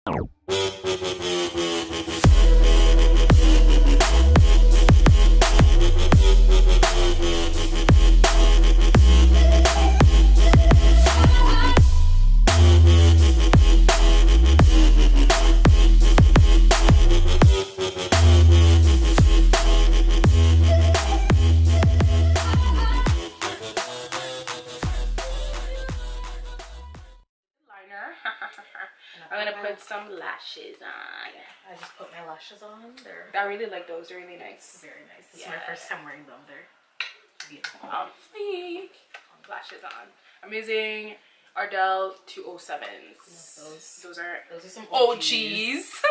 I'm gonna put some lashes on. I just put my lashes on. I really like those. They're really nice. Very nice. This is my first time wearing them. They're beautiful. Fleek. Lashes on. I'm using Ardell 207s. Those are some OGs.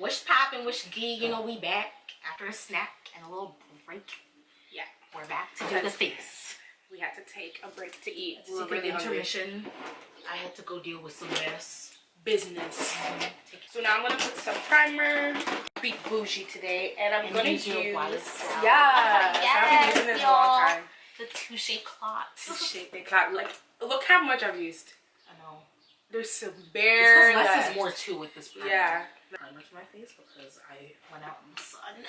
Wish poppin', wish gee. You know, we back after a snack and a little break. Yeah, we're back to do the face. We had to take a break to eat. We were really intermission. I had to go deal with some business. So now I'm gonna put some primer. Be bougie today, and I'm gonna use I've been using this a long time. The Touche Eclat. Eclat. Like, look how much I've used. I know. There's some bare less is more too with this primer. Yeah. Primer to my face because I went out in the sun.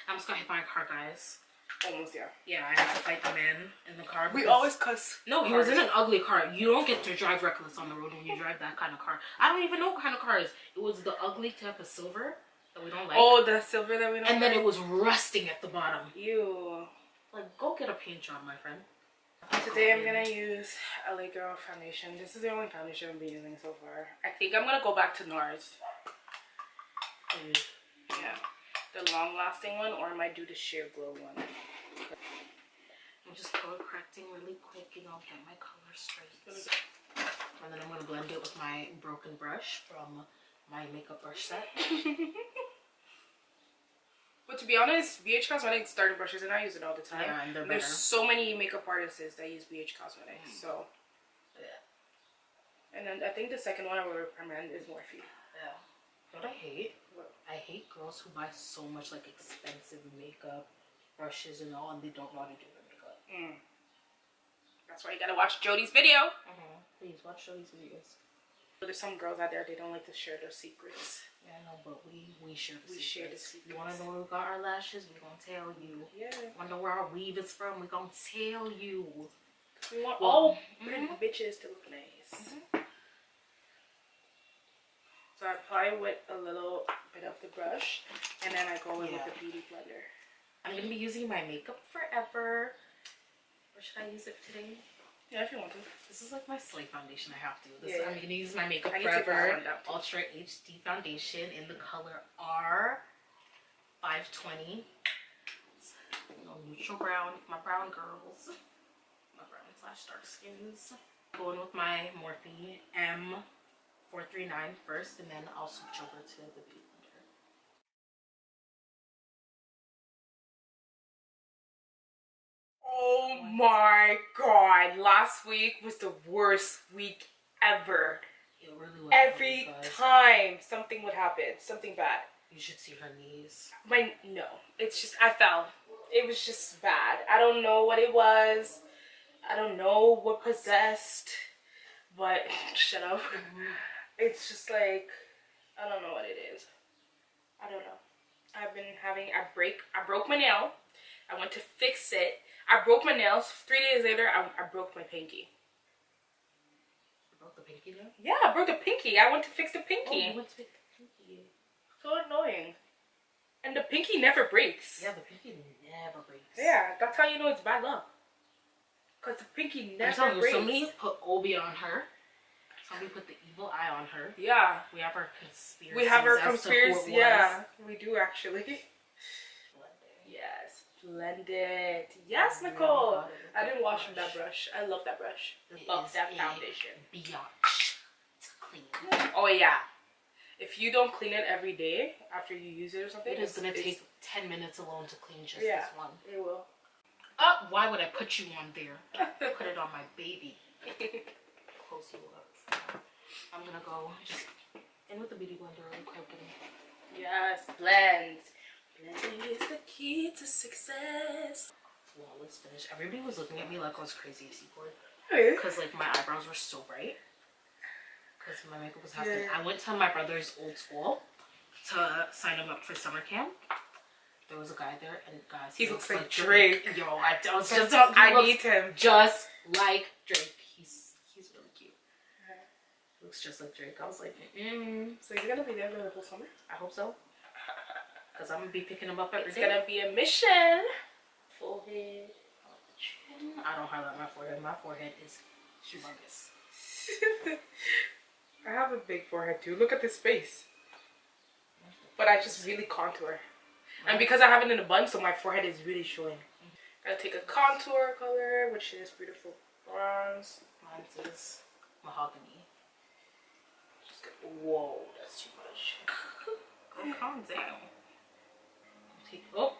I'm just gonna hit my car, guys. Almost, yeah. Yeah, I had to fight the man in the car. We always cuss. No, he was in an ugly car. You don't get to drive reckless on the road when you drive that kind of car. I don't even know what kind of car it is. It was the ugly type of silver that we don't like. Oh, the silver that we don't like? And then it was rusting at the bottom. Ew. Like, go get a paint job, my friend. Today I'm gonna use LA Girl foundation. This is the only foundation I've been using so far. I think I'm gonna go back to NARS. Yeah. The long lasting one, or I might do the sheer glow one. I'm just color correcting really quick, you know, get my color straight. And then I'm gonna blend it with my broken brush from my makeup brush set. But to be honest, BH Cosmetics starter brushes, and I use it all the time. Yeah, and there's so many makeup artists that use BH Cosmetics, so yeah. And then I think the second one I would recommend is Morphe. Yeah. What I hate? What? I hate girls who buy so much like expensive makeup brushes and all, and they don't know how to do their makeup. That's why you gotta watch Jody's video. Please watch Jody's videos. There's some girls out there, they don't like to share their secrets. Yeah, I know, but we share the secrets. Share the secrets. You wanna know where we got our lashes? We're gonna tell you. Yeah. Wanna know where our weave is from? We're gonna tell you. We want all pretty bitches to look nice. So I apply with a little bit of the brush, and then I go in with the beauty blender. I'm gonna be using my Makeup Forever. Or should I use it today? Yeah, if you want to. This is like my slay foundation. I have to. I'm gonna use my Makeup Forever Ultra HD foundation in the color R520. It's, you know, neutral brown for my brown girls. My brown / dark skins. Going with my Morphe M439 first, and then I'll switch over to the beauty blender. Oh my god, last week was the worst week ever. It really was. Every time something would happen, something bad. You should see her knees. No, it's just, I fell. It was just bad. I don't know what it was. I don't know what possessed, but shut up. It's just like, I don't know what it is. I don't know. I've been having, I broke my nail. I went to fix it. I broke my nails. 3 days later, I broke my pinky. You broke the pinky nail? Yeah, I broke the pinky. I went to fix the pinky. Oh, you went to fix the pinky. So annoying. And the pinky never breaks. Yeah, the pinky never breaks. Yeah, that's how you know it's bad luck. Because the pinky never breaks. Somebody put Obi on her. Somebody put the evil eye on her. Yeah. We have our conspiracy. We have our conspiracy. Yeah, we do actually. Yes. Blended. Yes, Nicole. I didn't wash with that brush. I love that brush. Love that foundation. Biatch to clean. Oh yeah. If you don't clean it every day after you use it or something, it is gonna take 10 minutes alone to clean just this one. It will. Oh, why would I put you on there? Put it on my baby. Close you up. I'm gonna go just in with the beauty blender really quick. Yes, blend. Blending is the key to success. Flawless finish. Everybody was looking at me like I was crazy at Seaport. Hey. Because like my eyebrows were so bright. because my makeup was happening. I went to my brother's old school to sign him up for summer camp. There was a guy there, and guys, he looks like Drake. Yo, I need him. Just like Drake. He's really cute. He looks just like Drake. I was like, So he's gonna be there for the whole summer? I hope so. Because I'm gonna be picking him up every day. It's gonna be a mission. Forehead. I don't highlight my forehead. My forehead is humongous. I have a big forehead too. Look at this face. But I just really contour. And because I have it in a bun, so my forehead is really showing. Gotta take a contour color, which is beautiful bronze. Mine is Mahogany. Just get, whoa, that's too much. Girl, calm down. Take, oh.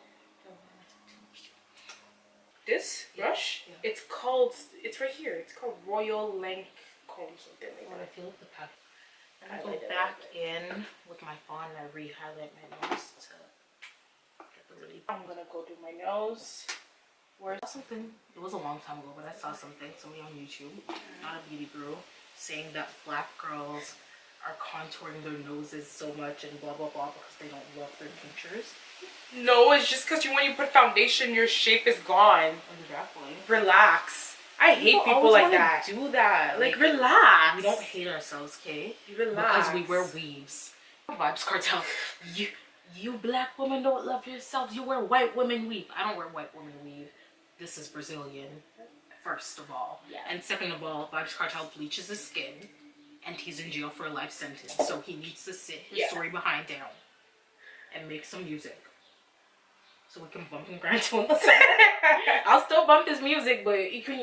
This brush, it's called, it's right here. It's called Royal Length Comb, something like that. I feel like the pack. I'm gonna go back in with my Fawn and I re-highlight my nose to get the really. I'm gonna go do my nose. I saw something, it was a long time ago, but I saw something, somebody on YouTube, not a beauty guru, saying that black girls are contouring their noses so much and blah blah blah because they don't love their features. No, it's just because when you put foundation, your shape is gone. Exactly. Relax. I hate people like that. Do that. Like relax. We don't hate ourselves, okay? Relax. Because we wear weaves. Vibes Cartel. You black women don't love yourselves. You wear white women weave. I don't wear white women weave. This is Brazilian, first of all. Yeah. And second of all, Vibes Cartel bleaches his skin, and he's in jail for a life sentence. So he needs to sit his story behind down and make some music. So we can bump and grind to him. I'll still bump his music, but you can.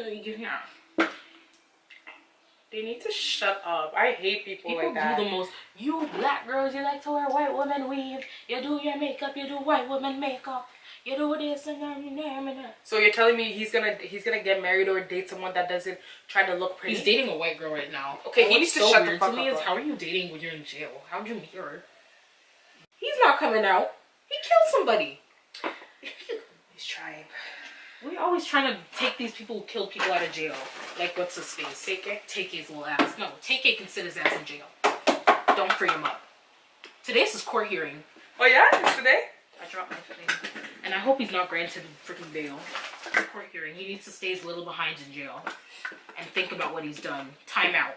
They need to shut up. I hate people like that. Do the most. You black girls, you like to wear white women weave. You do your makeup, you do white women makeup. You do this and that. So you're telling me he's gonna get married or date someone that doesn't try to look pretty? He's dating a white girl right now. Okay, he needs to shut the fuck up. Is how are you dating when you're in jail? How'd you meet her? He's not coming out. He killed somebody. He's trying. We're always trying to take these people who kill people out of jail. Like, what's his face? Take his little ass. No, Take can sit his ass in jail. Don't free him up. Today's his court hearing. Oh yeah? It's today? I dropped my thing. And I hope he's not granted freaking bail. Court hearing. He needs to stay his little behinds in jail. And think about what he's done. Time out.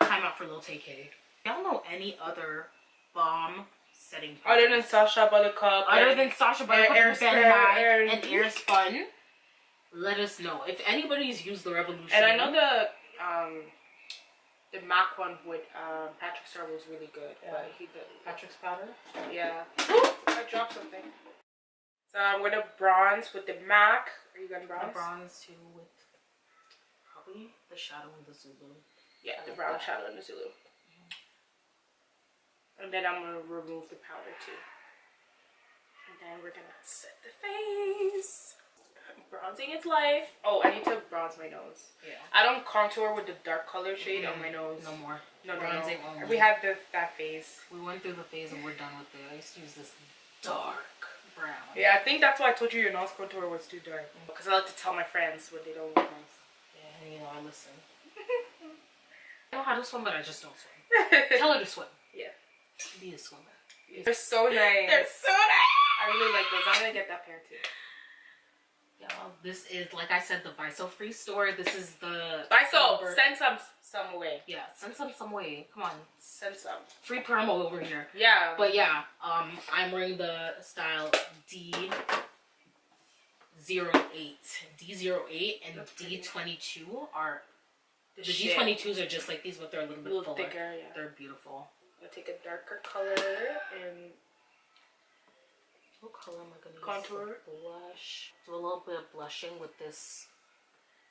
Time out for little Take. Y'all know any other bomb setting powder? Other than Sasha Buttercup. And Airspun. Let us know. If anybody's used the Revolution. And I know the MAC one with Patrick Star was really good. Yeah. But he did Patrick's powder? Yeah. I dropped something. So I'm gonna bronze with the MAC. Are you gonna bronze? The bronze too with probably the shadow and the Zulu. Yeah, the brown shadow and the Zulu. And then I'm gonna remove the powder too. And then we're gonna set the face. Bronzing is life. Oh, I need to bronze my nose. Yeah. I don't contour with the dark color shade on my nose. No more. No. Bronzing only. We had that phase. We went through the phase and we're done with it. I used to use this dark brown. Yeah, I think that's why I told you your nose contour was too dark. Because I like to tell my friends what they don't want. Yeah, and you know, I listen. I know how to swim, but I just don't swim. Tell her to swim. Yeah. Be a swimmer. They're so nice. They're so nice. I really like those. I'm gonna get that pair too. Y'all, this is, like I said, the Viso free store. This is the Viso. Send some away. Yeah, send some way. Come on, send some free promo over here. Yeah. But yeah, I'm wearing the style D08, D08 and D22 are the D22s are just like these, but they're a little bit fuller. Thicker. Yeah. They're beautiful. I'll take a darker color and. What color am I going to use? Contour. Blush. Do a little bit of blushing with this.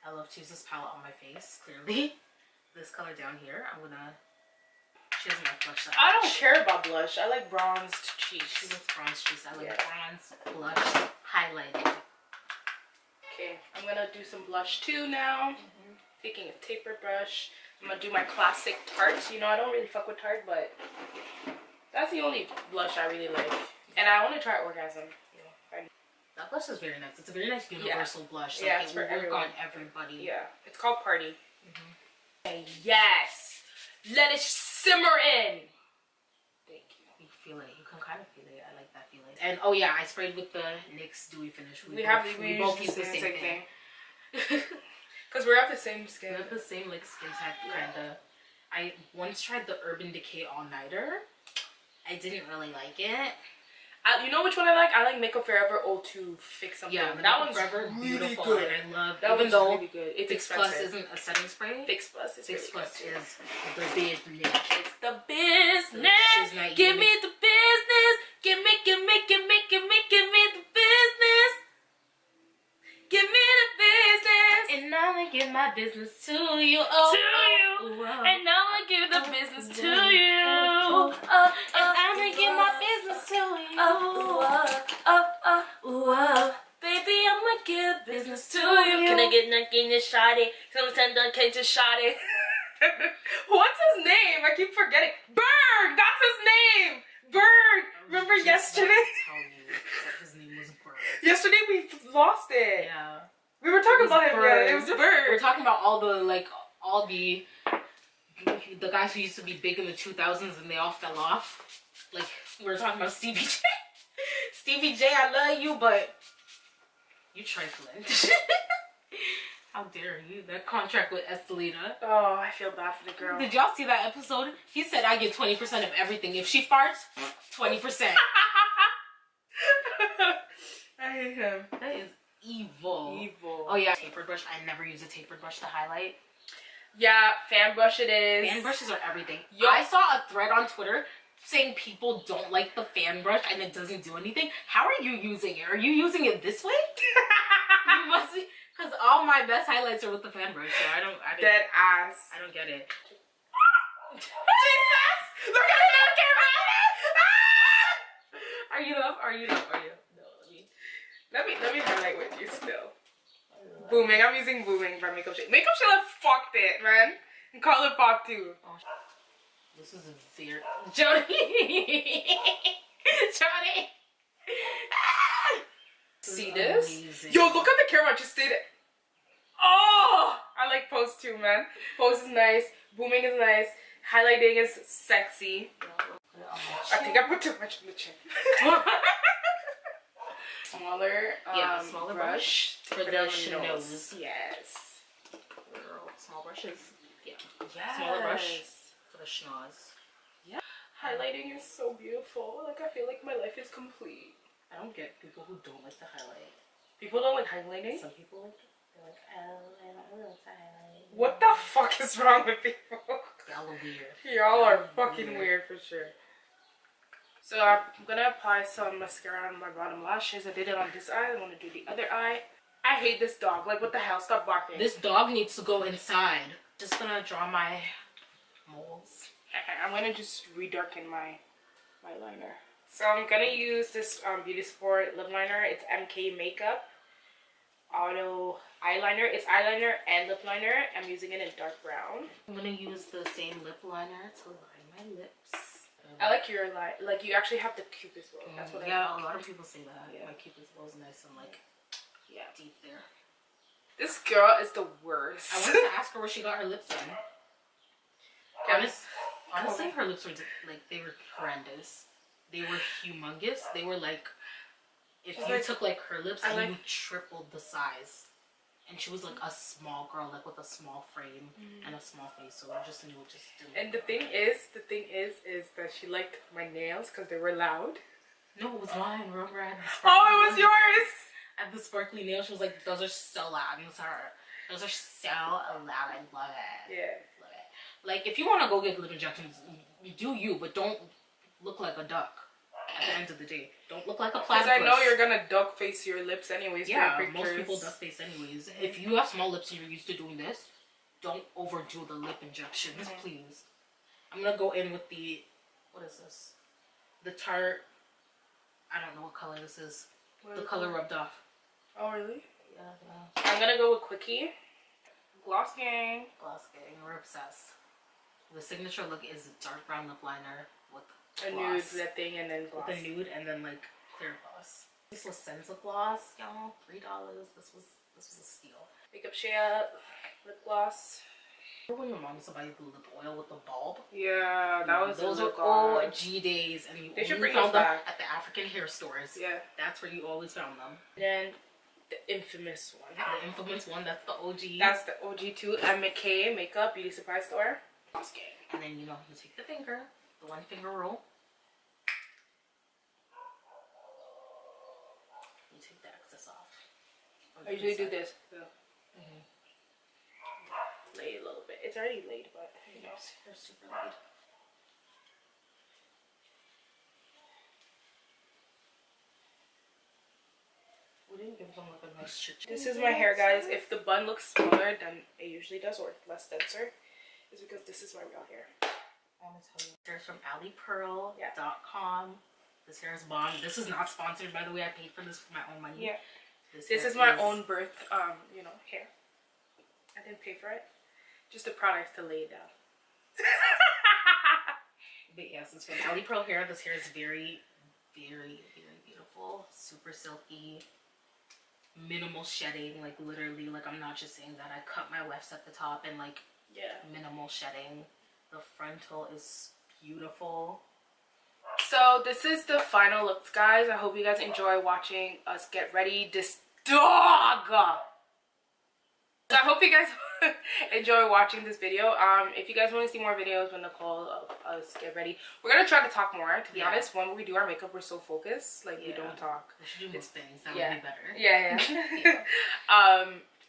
I love to use this palette on my face, clearly. This color down here. I'm going to... She doesn't like blush that much. I don't care about blush. I like bronzed cheeks. She likes bronze cheeks. I like bronze, blush, highlighted. Okay, I'm going to do some blush too now. Taking a taper brush. I'm going to do my classic Tarte. You know, I don't really fuck with Tarte, but that's the only blush I really like. And I want to try Orgasm. Yeah. That blush is very nice. It's a very nice universal blush. Like, yeah, it's for everyone. On everybody. Yeah. It's called Party. Yes. Let it simmer in. Thank you. You feel it. You can kind of feel it. I like that feeling. And oh yeah, I sprayed with the NYX Dewy finish. We both use the same thing. Because we're of the same skin. We have the same like skin type kinda. I once tried the Urban Decay All Nighter. I didn't really like it. You know which one I like? I like Makeup Forever O2 Fix Something. Yeah, that one's Forever really beautiful, good. and I love that even one's though really good. It's Fix expensive. Plus isn't a setting spray. Fix Plus is Fix really Plus good. is the business. It's the business. Give me the business. Give me the business. Give me the business. And I'ma give my business to you. Oh, to you. And I'ma give the business to you. And I'ma give my business to you. Baby, I'ma give business to you. Can I get nothing to shot it? Sometimes I can't just shot it. What's his name? I keep forgetting. Berg! That's his name! Berg! Remember yesterday? Tell you that his name was Berg. Yesterday we lost it. Yeah. We were talking about him. Berg. Yeah, it was Berg. We're talking about all the guys who used to be big in the 2000s and they all fell off. Like, we were talking about Stevie J. Stevie J, I love you, but you trifling. How dare you? That contract with Estelina. Oh, I feel bad for the girl. Did y'all see that episode? He said I get 20% of everything. If she farts, 20%. I hate him. That is evil. Evil. Oh yeah, tapered brush. I never use a tapered brush to highlight. Yeah, fan brush it is. Fan brushes are everything. Yo. I saw a thread on Twitter saying people don't like the fan brush and it doesn't do anything. How are you using it? Are you using it this way? You must be, because all my best highlights are with the fan brush, so I don't Dead ass. I don't get it. Jesus! Look at it on camera! Are you up? No, Let me highlight with you still. Boomin. I'm using Boomin by Makeup Shayla. Makeup Shayla fucked it, man. And Colourpop too. Oh, this is a very Jody. Jody. See this? Amazing. Yo, look at the camera. Just stay there. Oh, I like Pose too, man. Pose is nice. Boomin is nice. Highlighting is sexy. I think I put too much on the chin. Smaller brush for the nose. Yes. Girl, small brushes. Yeah. Yes. Smaller brush for the schnoz. Yeah. Highlighting is so beautiful. Like, I feel like my life is complete. I don't get people who don't like to highlight. People don't like highlighting? Some people like it. They're like, oh, I don't like to highlight. What the fuck is wrong with people? Y'all are weird. Y'all are fucking weird for sure. So I'm gonna apply some mascara on my bottom lashes. I did it on this eye. I want to do the other eye. I hate this dog. Like, what the hell? Stop barking. This dog needs to go inside. Just gonna draw my moles. I'm gonna just redarken my liner. So I'm gonna use this Beauty Sport lip liner. It's MK Makeup Auto Eyeliner. It's eyeliner and lip liner. I'm using it in dark brown. I'm gonna use the same lip liner to line my lips. I like your line. Like, you actually have the Cupid's bow. That's what I like. A lot of people say that. Yeah, my Cupid's bow is nice and like deep there. This girl is the worst. I wanted to ask her where she got her lips done. Honestly, her lips were like, they were horrendous. They were humongous. They were like, if you took like her lips and you tripled the size. And she was like a small girl, like with a small frame and a small face, so I just knew it just didn't. And the thing is that she liked my nails because they were loud. No, it was mine. Remember, I had the it was yours. I had the sparkly nails. She was like, "Those are so loud." And it's her. Those are so loud. I love it. Yeah. Love it. Like, if you want to go get lip injections, you do you, but don't look like a duck. At the end of the day, don't look like a platypus. Because I know you're gonna duck face your lips anyways. Yeah, for your most people duck face anyways. If you have small lips and you're used to doing this, don't overdo the lip injections, please. I'm gonna go in with the, what is this? The Tarte. I don't know what color this is. The color rubbed off. Oh really? Yeah. I'm gonna go with Quickie. Gloss Gang. Gloss Gang. We're obsessed. The signature look is a dark brown lip liner with a nude lip thing and then gloss. With a nude and then like clear gloss. This was Senza gloss, y'all. $3. This was a steal. Makeup Shayla lip gloss. Remember when your mom used to buy you the lip oil with the bulb? Yeah, that was those were gone. OG days, and you They should only bring found us them back at the African hair stores. Yeah, that's where you always found them. then the infamous one. The infamous one, that's the OG. That's the OG too. MK Makeup Beauty Supply Store. And then you know you take the finger, the 1 finger rule. You take the excess off. I usually do this. So. Lay a little bit. It's already laid, but you know, they're super laid. We didn't give them like a nice chit chat. This is my hair, guys. If the bun looks smaller than it usually does, or less denser, it's because this is my real hair. I want to tell you, there's from AliPearl.com. This hair is bomb. This is not sponsored, by the way. I paid for this with my own money. Yeah. This is my own birth, you know, hair. I didn't pay for it. Just the products to lay it down. But yes, it's from AliPearl hair. This hair is very, very, very beautiful. Super silky. Minimal shedding. Like literally, like I'm not just saying that. I cut my wefts at the top and like minimal shedding. The frontal is beautiful. So this is the final looks, guys. I hope you guys enjoy watching us get ready. This dog. So I hope you guys enjoy watching this video. If you guys want to see more videos with Nicole of us get ready, we're gonna try to talk more. To be honest, when we do our makeup, we're so focused, like we don't talk. We should do most things. That would be better. Yeah.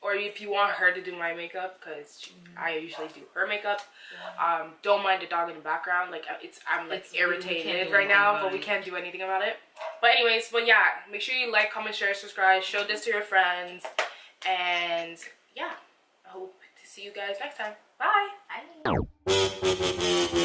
Or if you want her to do my makeup, because I usually do her makeup. Don't mind the dog in the background. Like I'm like irritated right now, but we can't do anything about it. But anyways, yeah, make sure you like, comment, share, subscribe, show this to your friends, and yeah, I hope to see you guys next time. Bye. Bye.